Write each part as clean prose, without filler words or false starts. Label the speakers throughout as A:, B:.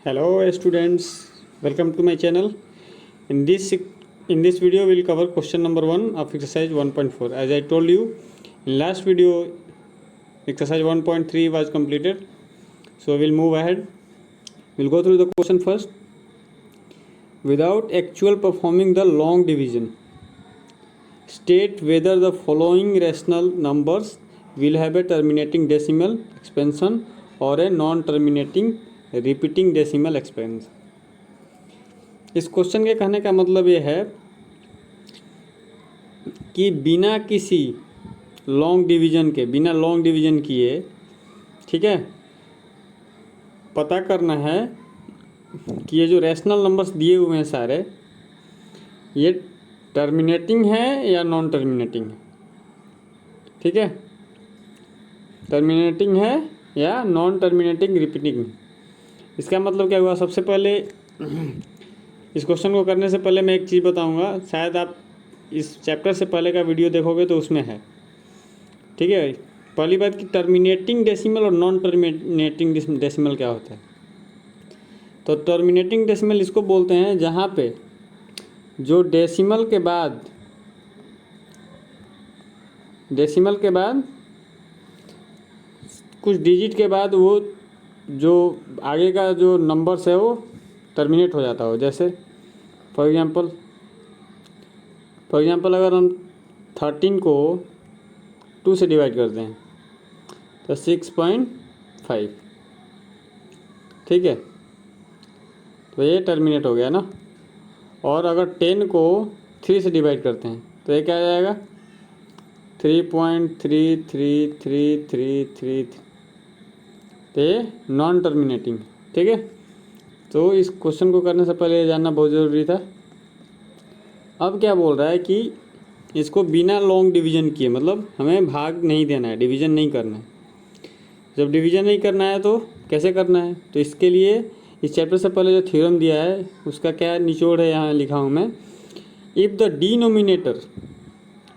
A: Hello students, welcome to my channel. In this video we'll cover question number 1 of exercise 1.4. As I told you in last video, exercise 1.3 was completed. So we'll move ahead. We'll go through the question first. Without actual performing the long division, state whether the following rational numbers will have a terminating decimal expansion or a non-terminating repeating decimal expense. इस question के कहने का मतलब ये है कि बिना किसी लॉन्ग डिवीजन के, बिना लॉन्ग डिवीजन किए, ठीक है, पता करना है कि ये जो रैशनल नंबर्स दिए हुए हैं सारे, ये टर्मिनेटिंग है या नॉन टर्मिनेटिंग है। ठीक है, टर्मिनेटिंग है या नॉन टर्मिनेटिंग रिपीटिंग। इसका मतलब क्या हुआ? सबसे पहले इस क्वेश्चन को करने से पहले मैं एक चीज़ बताऊंगा, शायद आप इस चैप्टर से पहले का वीडियो देखोगे तो उसमें है। ठीक है, पहली बात कि टर्मिनेटिंग डेसिमल और नॉन टर्मिनेटिंग डेसिमल क्या होता है। तो टर्मिनेटिंग डेसिमल इसको बोलते हैं जहाँ पे जो डेसिमल के बाद कुछ डिजिट के बाद वो जो आगे का जो नंबर्स है वो टर्मिनेट हो जाता हो। जैसे फॉर एग्जांपल अगर हम 13 को 2 से डिवाइड करते हैं तो 6.5, ठीक है, तो ये टर्मिनेट हो गया ना। और अगर 10 को 3 से डिवाइड करते हैं तो ये क्या आ जाएगा? 3.33333, तो ये नॉन टर्मिनेटिंग। ठीक है, तो इस क्वेश्चन को करने से पहले ये जानना बहुत ज़रूरी था। अब क्या बोल रहा है कि इसको बिना लॉन्ग डिवीजन किए, मतलब हमें भाग नहीं देना है, डिवीजन नहीं करना है। जब डिवीजन नहीं करना है तो कैसे करना है? तो इसके लिए इस चैप्टर से पहले जो थ्योरम दिया है उसका क्या निचोड़ है, यहाँ लिखा हूँ मैं। इफ़ द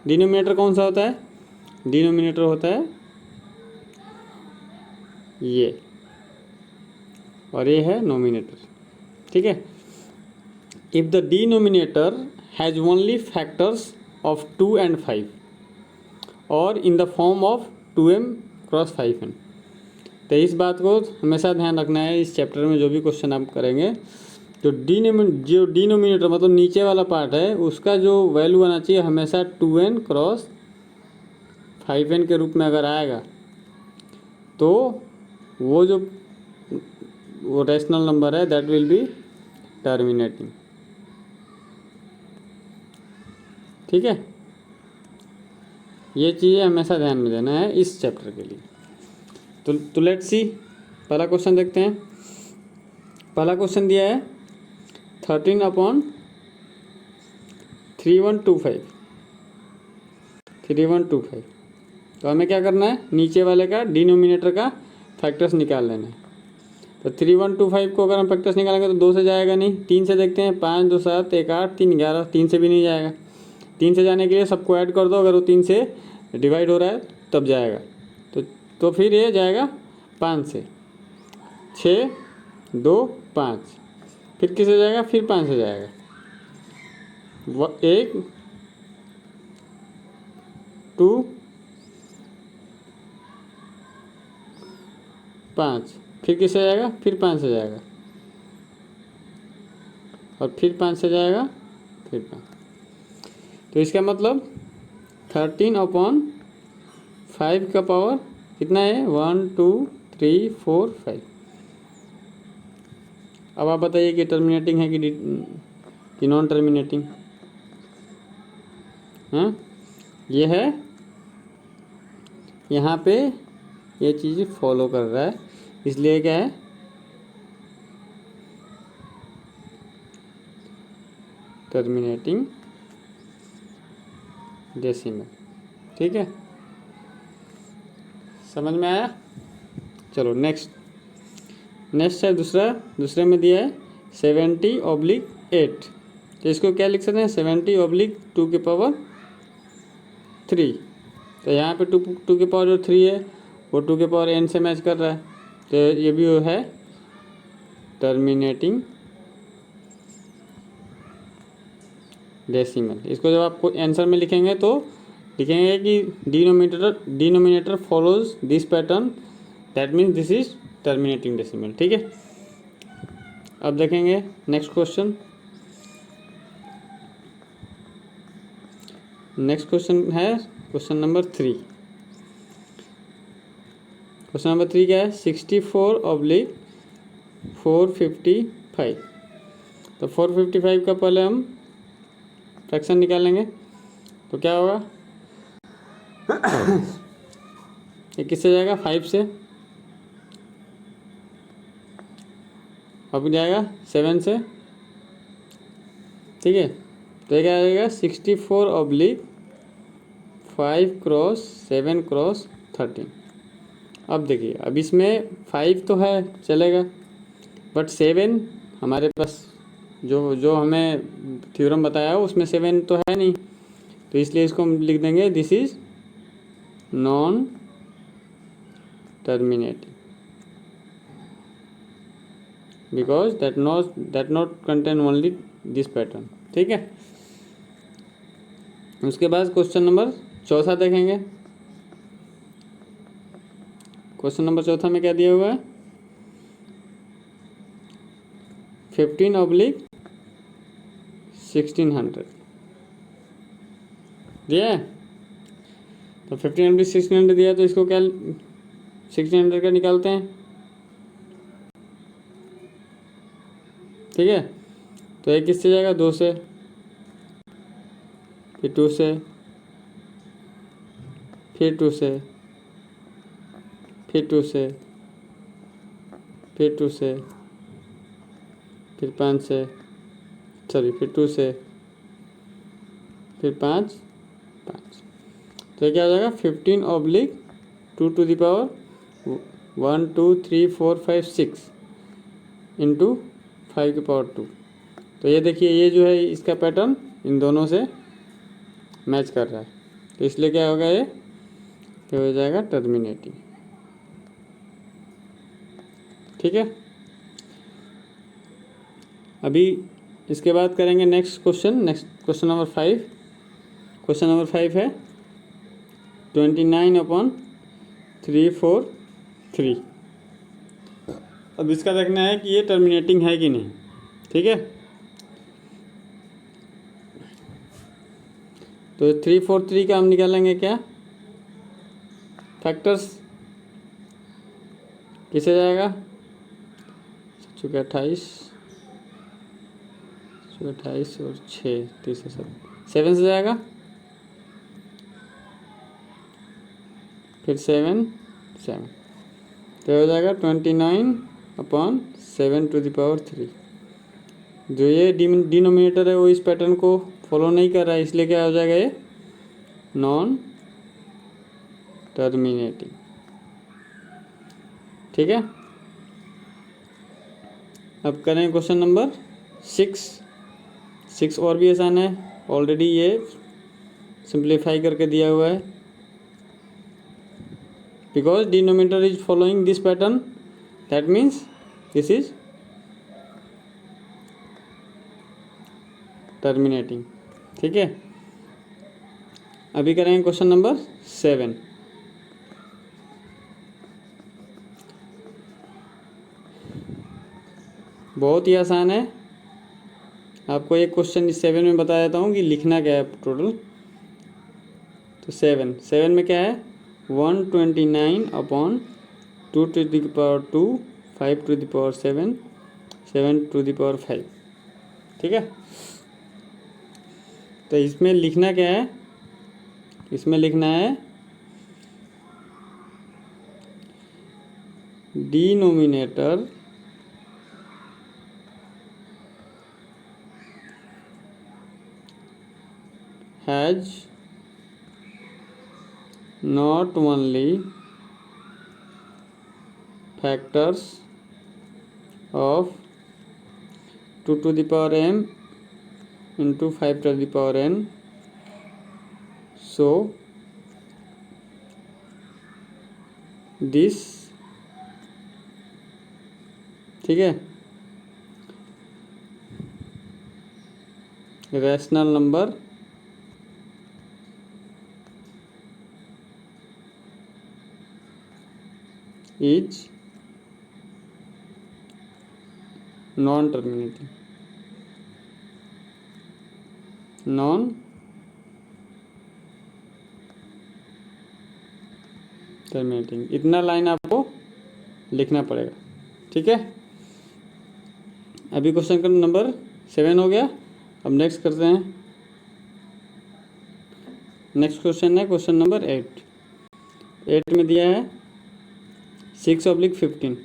A: डिनोमिनेटर कौन सा होता है? डिनोमिनेटर होता है ये, और ये है नोमिनेटर। ठीक है, if the denominator has only factors of 2 and 5 और in the form of 2m cross 5n। तो इस बात को हमेशा ध्यान रखना है इस चैप्टर में जो भी क्वेश्चन आप करेंगे। जो डिनोमिनेटर मतलब नीचे वाला पार्ट है, उसका जो वैल्यू आना चाहिए हमेशा 2n क्रॉस 5n के रूप में अगर आएगा तो वो रैशनल नंबर है, दैट विल बी टर्मिनेटिंग। ठीक है, ये चीज़ें हमेशा ध्यान में देना है इस चैप्टर के लिए। तो लेट्स सी, पहला क्वेश्चन देखते हैं। पहला क्वेश्चन दिया है 13/3125। तो हमें क्या करना है? नीचे वाले का डिनोमिनेटर का फैक्टर्स निकाल लेना है। तो 3125 को अगर हम फैक्टर्स निकालेंगे तो 2 से जाएगा नहीं। 3 से देखते हैं, 5 2 7 1 8 3 11, 3 से भी नहीं जाएगा। 3 से जाने के लिए सबको ऐड कर दो, अगर वो 3 से डिवाइड हो रहा है तब जाएगा। तो फिर ये जाएगा 5 से, 6 2 5, फिर किससे जाएगा? फिर 5 से जाएगा, 1 2 5, फिर किससे जाएगा? फिर 5 से जाएगा, और फिर 5 से जाएगा, फिर 5। तो इसका मतलब 13/5 का पावर कितना है? 1 2 3 4 5। अब आप बताइए कि टर्मिनेटिंग है कि नॉन टर्मिनेटिंग? हाँ, ये है, यहाँ पे ये चीज़ फॉलो कर रहा है, इसलिए क्या है? Terminating decimal. ठीक है, समझ में आया? चलो नेक्स्ट है दूसरे में दिया है 70/8। तो इसको क्या लिख सकते हैं? 70/2 3। तो यहाँ पे 2 की पावर 3 है, वो 2 के पावर n से मैच कर रहा है, तो ये भी वो है टर्मिनेटिंग डेसिमल। इसको जब आपको आंसर में लिखेंगे तो लिखेंगे कि denominator follows this pattern, that means this is terminating decimal. ठीक है, अब देखेंगे नेक्स्ट क्वेश्चन। नेक्स्ट क्वेश्चन है क्वेश्चन नंबर 3। क्वेश्चन नंबर 3 क्या है? 64/455। तो 455 का पहले हम फ्रैक्शन निकालेंगे तो क्या होगा? ये किससे जाएगा? 5 से। अब जाएगा 7 से। ठीक है, तो ये क्या आ जाएगा? 64/5 क्रॉस 7 क्रॉस 13। अब देखिए, अब इसमें 5 तो है चलेगा, बट 7 हमारे पास जो जो हमें थ्योरम बताया हो उसमें 7 तो है नहीं, तो इसलिए इसको हम लिख देंगे this is non terminating, because that not contain only this pattern. ठीक है, उसके बाद क्वेश्चन नंबर 4 देखेंगे। क्वेश्चन नंबर 4 में क्या दिया हुआ है? 15/1600 दिया है। तो 15/1600 दिया, तो इसको क्या 1600 का निकालते हैं। ठीक है, तो एक किससे जाएगा? 2 से, फिर 2 से, फिर 2 से, फिर 2 से, फिर 2 से, फिर 5 से, सॉरी फिर 2 से, फिर 5। तो क्या हो जाएगा? 15/2 1 2 3 4 5 6 इंटू 5⁻²। तो ये देखिए, ये जो है इसका पैटर्न इन दोनों से मैच कर रहा है, तो इसलिए क्या होगा? ये हो जाएगा टर्मिनेटिंग। ठीक है, अभी इसके बाद करेंगे next question number 5। Question number 5 है 29/343। अब इसका देखना है कि ये टर्मिनेटिंग है कि नहीं। ठीक है, तो 343 का हम निकालेंगे क्या फैक्टर्स? किसे जाएगा? 28 और 6 3 से 7 से जाएगा, फिर 7 तो हो जाएगा 29/7⁻3। जो ये डिनोमिनेटर है वो इस पैटर्न को फॉलो नहीं कर रहा है, इसलिए क्या हो जाएगा? ये नॉन टर्मिनेटिंग। ठीक है, अब करें क्वेश्चन नंबर 6 और भी आसान है, ऑलरेडी ये सिंप्लीफाई करके दिया हुआ है। Because denominator is following this pattern, that means this is terminating. ठीक है, अभी करेंगे क्वेश्चन नंबर 7। बहुत ही आसान है। आपको एक क्वेश्चन इस 7 में बता देता हूँ कि लिखना क्या है टोटल। तो 7 में क्या है? 129/2⁻2 5⁻7 7⁵। ठीक है, तो इसमें लिखना क्या है? इसमें लिखना है denominator has not only factors of 2m into 5n, so this, ठीक है, rational number is non terminating, non terminating. इतना लाइन आपको लिखना पड़ेगा, ठीक है। अभी क्वेश्चन नंबर 7 हो गया। अब नेक्स्ट करते हैं। नेक्स्ट क्वेश्चन है क्वेश्चन नंबर 8 में दिया है 6/15।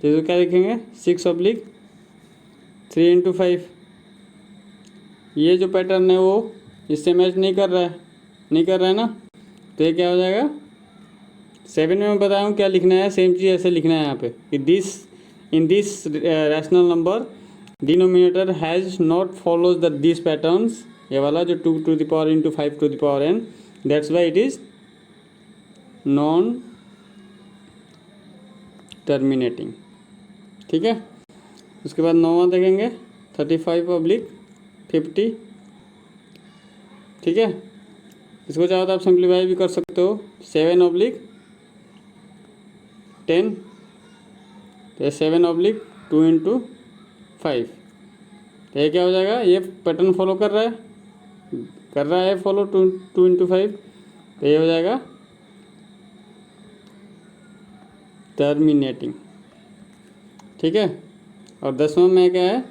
A: तो क्या लिखेंगे 6/3 इंटू 5। ये जो पैटर्न है वो इससे मैच नहीं कर रहा है ना। तो ये क्या हो जाएगा 7 में मैं बताया हूँ क्या लिखना है, सेम चीज़ ऐसे लिखना है यहाँ पे कि in this rational number denominator has not follows the this patterns, ये वाला जो 2 to the power into 5 to the power n, that's why it is non terminating, ठीक है। उसके बाद 9वां देखेंगे 35/50, ठीक है। इसको चाहो तो आप सिंप्लीफाई भी कर सकते हो 7/10। तो 7/2 इंटू 5। तो ये क्या हो जाएगा, ये पैटर्न फॉलो कर रहा है फॉलो 2 इंटू 5। तो ये हो जाएगा टर्मिनेटिंग, ठीक है। और 10वां में क्या है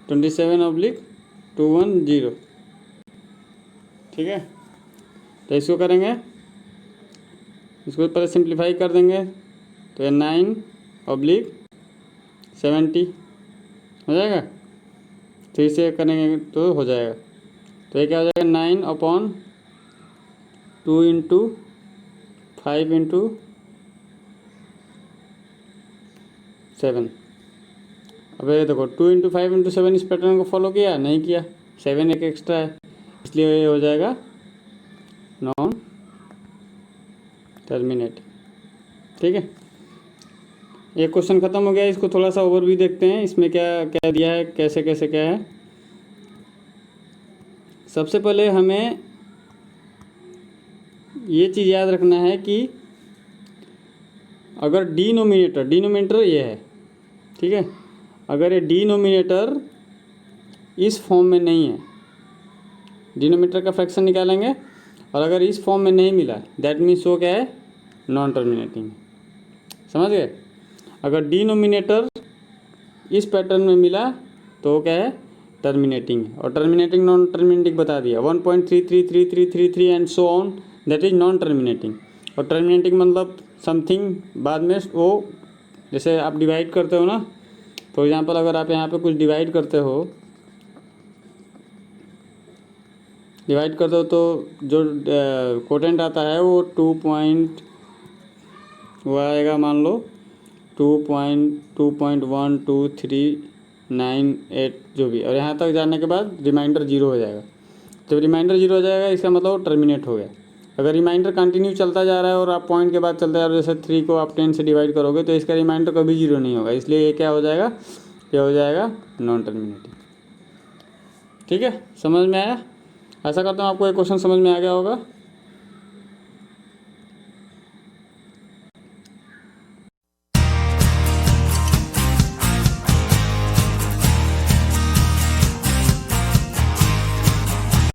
A: 27/210, ठीक है। तो इसको करेंगे, इसको पहले सिंप्लीफाई कर देंगे तो ये 9/70 हो जाएगा। तो इसे करेंगे तो हो जाएगा। तो ये क्या हो जाएगा 9/2 इंटू 5 इंटू 7। अब ये देखो 2 इंटू 5 इंटू 7 इस पैटर्न को फॉलो किया नहीं किया, 7 एक एक्स्ट्रा है, इसलिए ये हो जाएगा नॉन टर्मिनेटिंग, ठीक है। ये क्वेश्चन ख़त्म हो गया। इसको थोड़ा सा ओवरव्यू देखते हैं, इसमें क्या क्या दिया है, कैसे कैसे क्या है। सबसे पहले हमें ये चीज़ याद रखना है कि अगर डिनोमिनेटर ये है, ठीक है। अगर ये डिनोमिनेटर इस फॉर्म में नहीं है, डिनोमिनेटर का फ्रैक्शन निकालेंगे और अगर इस फॉर्म में नहीं मिला दैट मीन्स वो क्या है नॉन टर्मिनेटिंग, समझ गए। अगर डिनोमिनेटर इस पैटर्न में मिला तो वो क्या है टर्मिनेटिंग है। और टर्मिनेटिंग नॉन टर्मिनेटिंग बता दिया 1.333333 and so on, that is non terminating. और टर्मिनेटिंग मतलब समथिंग बाद में वो, जैसे आप डिवाइड करते हो ना, फॉर एग्जांपल अगर आप यहाँ पे कुछ डिवाइड करते हो तो जो कोटेंट आता है वो 2 आएगा, मान लो 2.2.1238 जो भी, और यहाँ तक जाने के बाद रिमाइंडर 0 हो जाएगा। जब रिमाइंडर 0 हो जाएगा इसका मतलब वो टर्मिनेट हो गया। अगर रिमाइंडर कंटिन्यू चलता जा रहा है और आप पॉइंट के बाद चलते जा रहे हो, जैसे 3 को आप 10 से डिवाइड करोगे तो इसका रिमाइंडर कभी 0 नहीं होगा, इसलिए ये क्या हो जाएगा, ये हो जाएगा नॉन टर्मिनेटिंग, ठीक है। समझ में आया। ऐसा करता हूँ आपको एक क्वेश्चन समझ में आ गया होगा।